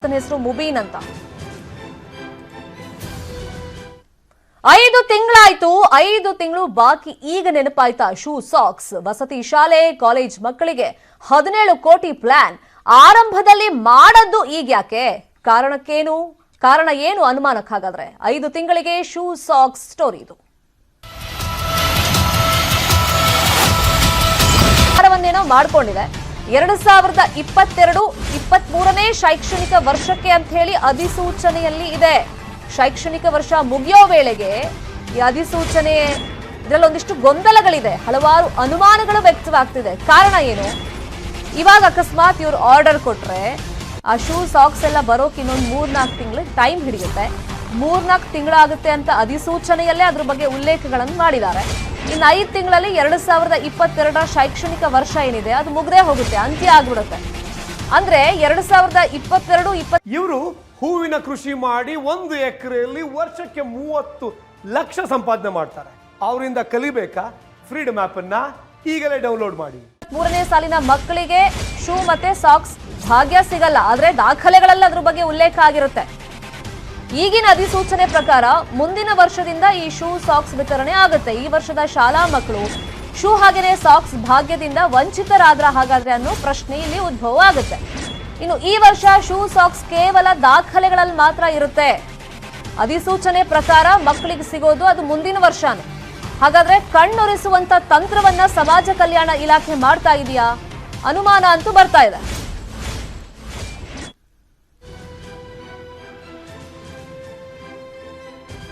ಹೆಸರು ಮುಬೀನ್ ಅಂತ 5 ತಿಂಗಳಾಯ್ತು 5 ತಿಂಗಳು ಬಾಕಿ ಈಗ ನೆನಪಾಯ್ತಾ ಶೂ ಸಾಕ್ಸ್ ವಸತಿ ಶಾಲೆ ಕಾಲೇಜ್ ಮಕ್ಕಳಿಗೆ 17 ಕೋಟಿ ಪ್ಲಾನ್ ಆರಂಭದಲ್ಲಿ ಮಾಡದ್ದು ಈಗ ಯಾಕೆ ಕಾರಣ ಏನು ಅನುಮಾನಕ್ಕೆ ಹಾಗಾದ್ರೆ 5 ತಿಂಗಳಿಗೆ ಶೂ ಸಾಕ್ಸ್ ಸ್ಟೋರಿ ಇದು ಆರಂಭವನ್ನೇನೋ ಮಾಡ್ಕೊಂಡಿದೆ 2022-23ನೇ ಶೈಕ್ಷಣಿಕ ವರ್ಷಕ್ಕೆ ಅಂತ ಹೇಳಿ ಅಧಿಸೂಚನೆಯಲ್ಲಿ ಇದೆ ಶೈಕ್ಷಣಿಕ ವರ್ಷ ಮುಗಿಯೋ ವೇಳೆಗೆ ಈ ಅಧಿಸೂಚನೆ ಇದರಲ್ಲಿ ಒಂದಿಷ್ಟು ಗೊಂದಲಗಳಿದೆ ಹಲವಾರು ಅನುಮಾನಗಳು ವ್ಯಕ್ತವಾಗ್ತಿದೆ ಕಾರಣ ಏನು ಇವಾಗ ಅಕಸ್ಮಾತ್ ಇವರು ಆರ್ಡರ್ ಕೊಟ್ರೆ ಆ ಶೂ ಸಾಕ್ಸ್ ಎಲ್ಲ ಬರೋಕೆ ಇನ್ನೊಂದು 3-4 ತಿಂಗಳು ಟೈಮ್ ಹಿಡಿಯುತ್ತೆ 3-4 ತಿಂಗಳಾಗುತ್ತೆ ಅಂತ ಅಧಿಸೂಚನೆಯಲ್ಲೇ ಅದ್ರ ಬಗ್ಗೆ ಉಲ್ಲೇಖಗಳನ್ನು ಮಾಡಿದ್ದಾರೆ ಇನ್ನು 5 ತಿಂಗಳಲ್ಲಿ 2022ರ ಶೈಕ್ಷಣಿಕ ವರ್ಷ ಏನಿದೆ ಅದು ಮುಗ್ದೇ ಹೋಗುತ್ತೆ ಅಂತ್ಯ ಆಗ್ಬಿಡುತ್ತೆ ಅಂದ್ರೆ 2022-23 ಇವರು ಹೂವಿನ ಕೃಷಿ ಮಾಡಿ 1 ಎಕರೆಯಲ್ಲಿ ವರ್ಷಕ್ಕೆ 30 ಲಕ್ಷ ಸಂಪಾದನೆ ಮಾಡ್ತಾರೆ ಅವರಿಂದ ಕಲಿಬೇಕಾ ಫ್ರೀಡಮ್ ಆಪ್ ಅನ್ನ ಈಗಲೇ ಡೌನ್ಲೋಡ್ ಮಾಡಿ 3ನೇ ಸಾಲಿನ ಮಕ್ಕಳಿಗೆ ಶೂ ಮತ್ತೆ ಸಾಕ್ಸ್ ಭಾಗ್ಯ ಸಿಗಲ್ಲ ಆದ್ರೆ ದಾಖಲೆಗಳಲ್ಲಿ ಅದ್ರ ಬಗ್ಗೆ ಉಲ್ಲೇಖ ಆಗಿರುತ್ತೆ ಈಗಿನ ಅಧಿಸೂಚನೆ ಪ್ರಕಾರ ಮುಂದಿನ ವರ್ಷದಿಂದ ಈ ಶೂ ಸಾಕ್ಸ್ ವಿತರಣೆ ಆಗುತ್ತೆ ಈ ವರ್ಷದ ಶಾಲಾ ಮಕ್ಕಳು ಶೂ ಹಾಗೆಯೇ ಸಾಕ್ಸ್ ಭಾಗ್ಯದಿಂದ ವಂಚಿತರಾದ್ರ ಹಾಗಾದ್ರೆ ಅನ್ನೋ ಪ್ರಶ್ನೆ ಇಲ್ಲಿ ಉದ್ಭವ ಆಗುತ್ತೆ ಇನ್ನು ಈ ವರ್ಷ ಶೂ ಸಾಕ್ಸ್ ಕೇವಲ ದಾಖಲೆಗಳಲ್ಲಿ ಮಾತ್ರ ಇರುತ್ತೆ ಅಧಿಸೂಚನೆ ಪ್ರಕಾರ ಮಕ್ಕಳಿಗೆ ಸಿಗೋದು ಅದು ಮುಂದಿನ ವರ್ಷನೇ ಹಾಗಾದ್ರೆ ಕಣ್ಣೊರೆಸುವಂತ ತಂತ್ರವನ್ನ ಸಮಾಜ ಕಲ್ಯಾಣ ಇಲಾಖೆ ಮಾಡ್ತಾ ಇದೆಯಾ ಅನುಮಾನ ಅಂತೂ ಬರ್ತಾ ಇದೆ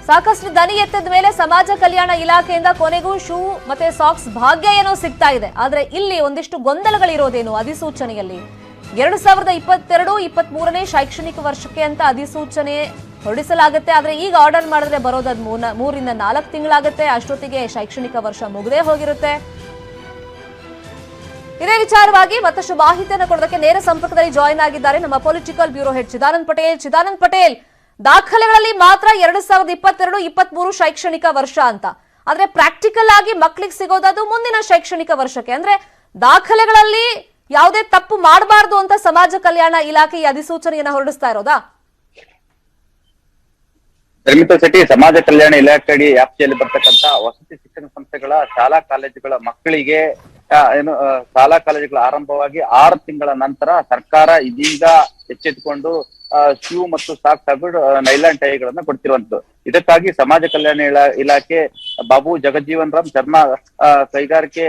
ಸಾಕಷ್ಟು ದನಿ ಎತ್ತಿದ ಮೇಲೆ ಸಮಾಜ ಕಲ್ಯಾಣ ಇಲಾಖೆಯಿಂದ ಕೊನೆಗೂ ಶೂ ಮತ್ತೆ ಸಾಕ್ಸ್ ಭಾಗ್ಯ ಏನೋ ಸಿಗ್ತಾ ಇದೆ ಆದ್ರೆ ಇಲ್ಲಿ ಒಂದಿಷ್ಟು ಗೊಂದಲಗಳಿರೋದೇನು ಅಧಿಸೂಚನೆಯಲ್ಲಿ 2022-23ನೇ ಶೈಕ್ಷಣಿಕ ವರ್ಷಕ್ಕೆ ಅಂತ ಅಧಿಸೂಚನೆ ಹೊರಡಿಸಲಾಗುತ್ತೆ ಆದ್ರೆ ಈಗ ಆರ್ಡರ್ ಮಾಡಿದ್ರೆ ಬರೋದದ್ 3-4 ತಿಂಗಳಾಗುತ್ತೆ ಅಷ್ಟೊತ್ತಿಗೆ ಶೈಕ್ಷಣಿಕ ವರ್ಷ ಮುಗದೇ ಹೋಗಿರುತ್ತೆ ಇದೇ ವಿಚಾರವಾಗಿ ಮತ್ತಷ್ಟು ಮಾಹಿತಿಯನ್ನು ಕೊಡೋದಕ್ಕೆ ನೇರ ಸಂಪರ್ಕದಲ್ಲಿ ಜಾಯಿನ್ ಆಗಿದ್ದಾರೆ ನಮ್ಮ political bureau head Chidanand Patel ದಾಖಲೆಗಳಲ್ಲಿ ಮಾತ್ರ 2022-23 ಶೈಕ್ಷಣಿಕ ವರ್ಷ ಅಂತ ಆದ್ರೆ ಪ್ರಾಕ್ಟಿಕಲ್ ಆಗಿ ಮಕ್ಕಳಿಗೆ ಸಿಗೋದು ಮುಂದಿನ ಶೈಕ್ಷಣಿಕ ವರ್ಷಕ್ಕೆ ಅಂದ್ರೆ ದಾಖಲೆಗಳಲ್ಲಿ ಯಾವುದೇ ತಪ್ಪು ಮಾಡಬಾರದು ಅಂತ ಸಮಾಜ ಕಲ್ಯಾಣ ಇಲಾಖೆ ಈ ಅಧಿಸೂಚನೆಯನ್ನ ಹೊರಡಿಸ್ತಾ ಇರೋದಾ ಶೆಟ್ಟಿ ಸಮಾಜ ಕಲ್ಯಾಣ ಇಲಾಖೆ ಅಡಿ ವ್ಯಾಪ್ತಿಯಲ್ಲಿ ಬರ್ತಕ್ಕಂತ ವಸತಿ ಶಿಕ್ಷಣ ಸಂಸ್ಥೆಗಳ ಶಾಲಾ ಕಾಲೇಜುಗಳ ಮಕ್ಕಳಿಗೆ ಶಾಲಾ ಕಾಲೇಜುಗಳ ಆರಂಭವಾಗಿ 6 ತಿಂಗಳ ನಂತರ ಸರ್ಕಾರ ಇದೀಗ ಎಚ್ಚೆತ್ತುಕೊಂಡು ಶೂ ಮತ್ತು ಸಾಕ್ಸ್ ಹಾಗೂ ನೈಲಾನ್ ಟೈಗಳನ್ನ ಕೊಡ್ತಿರುವಂತದ್ದು ಇದಕ್ಕಾಗಿ ಸಮಾಜ ಕಲ್ಯಾಣ ಇಲಾಖೆ ಬಾಬು ಜಗಜೀವನ್ ರಾಮ್ ಶರ್ಮಾ ಕೈಗಾರಿಕೆ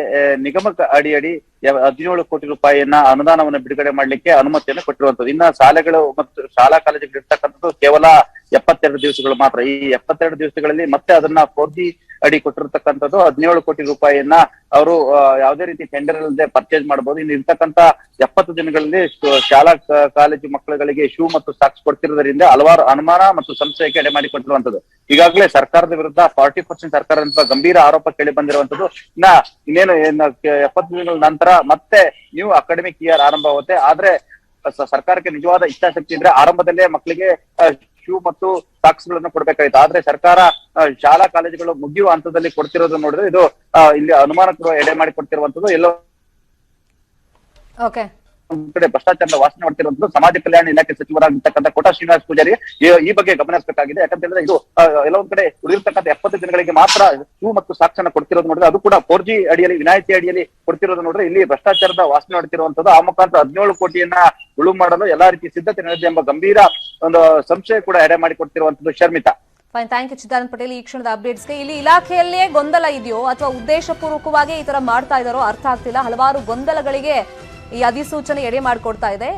ನಿಗಮ ಅಡಿ 17 ಕೋಟಿ ರೂಪಾಯಿಯನ್ನ ಅನುದಾನವನ್ನು ಬಿಡುಗಡೆ ಮಾಡ್ಲಿಕ್ಕೆ ಅನುಮತಿಯನ್ನು ಕೊಟ್ಟಿರುವಂತದ್ದು ಇನ್ನ ಶಾಲೆಗಳು ಮತ್ತು ಶಾಲಾ ಕಾಲೇಜುಗಳು ಇರ್ತಕ್ಕಂಥದ್ದು ಕೇವಲ 72 ದಿವಸಗಳು ಮಾತ್ರ ಈ 72 ದಿವಸಗಳಲ್ಲಿ ಮತ್ತೆ ಅದನ್ನ 4G ಅಡಿ ಕೊಟ್ಟಿರ್ತಕ್ಕಂಥದ್ದು 17 ಕೋಟಿ ರೂಪಾಯಿಯನ್ನ ಅವರು ಯಾವುದೇ ರೀತಿ ಟೆಂಡರ್ ಇಲ್ಲದೆ ಪರ್ಚೇಸ್ ಮಾಡಬಹುದು ಇನ್ನು ಇರ್ತಕ್ಕಂಥ 70 ದಿನಗಳಲ್ಲಿ ಶಾಲಾ ಕಾಲೇಜು ಮಕ್ಕಳುಗಳಿಗೆ ಶೂ ಮತ್ತು ಸಾಕ್ಸ್ ಕೊಡ್ತಿರೋದ್ರಿಂದ ಹಲವಾರು ಅನುಮಾನ ಮತ್ತು ಸಂಶಯಕ್ಕೆ ಎಡೆ ಮಾಡಿಕೊಟ್ಟಿರುವಂತದ್ದು ಈಗಾಗಲೇ ಸರ್ಕಾರದ ವಿರುದ್ಧ 40% ಸರ್ಕಾರ ಅಂತ ಗಂಭೀರ ಆರೋಪ ಕೇಳಿ ಬಂದಿರುವಂತದ್ದು ಇನ್ನೇನು 70 ದಿನಗಳ ನಂತರ ಮತ್ತೆ ನ್ಯೂ ಅಕಾಡೆಮಿಕ್ ಇಯರ್ ಆರಂಭ ಆಗುತ್ತೆ ಆದ್ರೆ ಸರ್ಕಾರಕ್ಕೆ ನಿಜವಾದ ಇಚ್ಛಾಶಕ್ತಿ ಇದ್ರೆ ಆರಂಭದಲ್ಲೇ ಮಕ್ಕಳಿಗೆ ಶೂ ಮತ್ತು ಸಾಕ್ಸ್ ಗಳನ್ನ ಕೊಡ್ಬೇಕಾಯ್ತು ಆದ್ರೆ ಸರ್ಕಾರ ಶಾಲಾ ಕಾಲೇಜುಗಳು ಮುಗಿಯುವ ಹಂತದಲ್ಲಿ ಕೊಡ್ತಿರೋದು ನೋಡಿದ್ರೆ ಇದು ಇಲ್ಲಿ ಅನುಮಾನಕ್ಕೂ ಎಡೆ ಮಾಡಿ ಕೊಡ್ತಿರುವಂತದ್ದು ಎಲ್ಲೋ ಕಡೆ ಭ್ರಷ್ಟಾಚಾರದ ವಾಸನೆ ಮಾಡ್ತಿರುವಂತದ್ದು ಸಮಾಜ ಕಲ್ಯಾಣ ಇಲಾಖೆ ಸಚಿವರಾಗಿರ್ತಕ್ಕಂಥ ಕೋಟಾ ಶ್ರೀನಿವಾಸ ಪೂಜಾರಿ ಈ ಬಗ್ಗೆ ಗಮನ ಹರಿಸಬೇಕಾಗಿದೆ ಯಾಕಂತ ಹೇಳಿದ್ರೆ ಇದು ಎಲ್ಲೊಂದ್ ಕಡೆ ಉಳಿದಿರ್ತಕ್ಕಂಥ 70 ದಿನಗಳಿಗೆ ಮಾತ್ರ ಶೂ ಮತ್ತು ಸಾಕ್ಸ್ ಅನ್ನ ಕೊಡ್ತಿರೋದು ನೋಡಿದ್ರೆ ಅದು ಕೂಡ 4G ಅಡಿಯಲ್ಲಿ ವಿನಾಯಿತಿ ಅಡಿಯಲ್ಲಿ ಕೊಡ್ತಿರೋದು ನೋಡಿದ್ರೆ ಇಲ್ಲಿ ಭ್ರಷ್ಟಾಚಾರದ ವಾಸನೆ ಮಾಡ್ತಿರುವಂತದ್ದು ಆ ಮುಖಾಂತರ 17 ಕೋಟಿಯನ್ನ ಉಳು ಮಾಡಲು ಎಲ್ಲಾ ರೀತಿ ಸಿದ್ಧತೆ ನಡೆದಿದೆ ಎಂಬ ಗಂಭೀರ ಒಂದು ಸಂಶಯ ಕೂಡ ಎಡೆ ಮಾಡಿ ಕೊಡ್ತಿರುವಂತದ್ದು Sharmita fine thank you Chidanand Patel ಈ ಕ್ಷಣದ ಅಪ್ಡೇಟ್ಸ್ಗೆ ಇಲ್ಲಿ ಇಲಾಖೆಯಲ್ಲೇ ಗೊಂದಲ ಇದೆಯೋ ಅಥವಾ ಉದ್ದೇಶಪೂರ್ವಕವಾಗಿ ಈ ತರ ಮಾಡ್ತಾ ಇದಾರೋ ಅರ್ಥ ಆಗ್ತಿಲ್ಲ ಹಲವಾರು ಗೊಂದಲಗಳಿಗೆ ಈ ಅಧಿಸೂಚನೆ ಎಡೆ ಮಾಡಿಕೊಡ್ತಾ ಇದೆ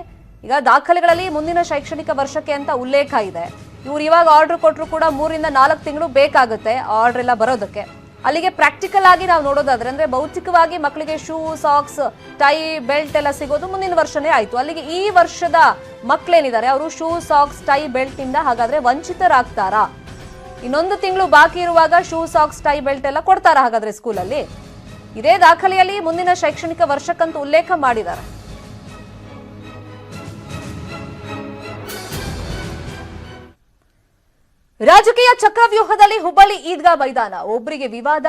ಈಗ ದಾಖಲೆಗಳಲ್ಲಿ ಮುಂದಿನ ಶೈಕ್ಷಣಿಕ ವರ್ಷಕ್ಕೆ ಅಂತ ಉಲ್ಲೇಖ ಇದೆ ಇವ್ರು ಇವಾಗ ಆರ್ಡರ್ ಕೊಟ್ಟರು ಕೂಡ 3-4 ತಿಂಗಳು ಬೇಕಾಗುತ್ತೆ ಆರ್ಡರ್ ಎಲ್ಲ ಬರೋದಕ್ಕೆ ಅಲ್ಲಿಗೆ ಪ್ರಾಕ್ಟಿಕಲ್ ಆಗಿ ನಾವು ನೋಡೋದಾದ್ರೆ ಅಂದ್ರೆ ಭೌತಿಕವಾಗಿ ಮಕ್ಕಳಿಗೆ ಶೂ ಸಾಕ್ಸ್ ಟೈ ಬೆಲ್ಟ್ ಎಲ್ಲ ಸಿಗೋದು ಮುಂದಿನ ವರ್ಷನೇ ಆಯ್ತು ಅಲ್ಲಿಗೆ ಈ ವರ್ಷದ ಮಕ್ಕಳೇನಿದ್ದಾರೆ ಅವರು ಶೂ ಸಾಕ್ಸ್ ಟೈ ಬೆಲ್ಟ್ ಇಂದ ಹಾಗಾದ್ರೆ ವಂಚಿತರಾಗ್ತಾರಾ ಇನ್ನೊಂದು ತಿಂಗಳು ಬಾಕಿ ಇರುವಾಗ ಶೂ ಸಾಕ್ಸ್ ಟೈ ಬೆಲ್ಟ್ ಎಲ್ಲ ಕೊಡ್ತಾರಾ ಹಾಗಾದ್ರೆ ಸ್ಕೂಲಲ್ಲಿ ಇದೇ ದಾಖಲೆಯಲ್ಲಿ ಮುಂದಿನ ಶೈಕ್ಷಣಿಕ ವರ್ಷಕ್ಕಂತೂ ಉಲ್ಲೇಖ ಮಾಡಿದ್ದಾರೆ ರಾಜಕೀಯ ಚಕ್ರವ್ಯೂಹದಲ್ಲಿ ಹುಬ್ಬಳ್ಳಿ ಈದ್ಗಾ ಮೈದಾನ ಒಬ್ಬರಿಗೆ ವಿವಾದ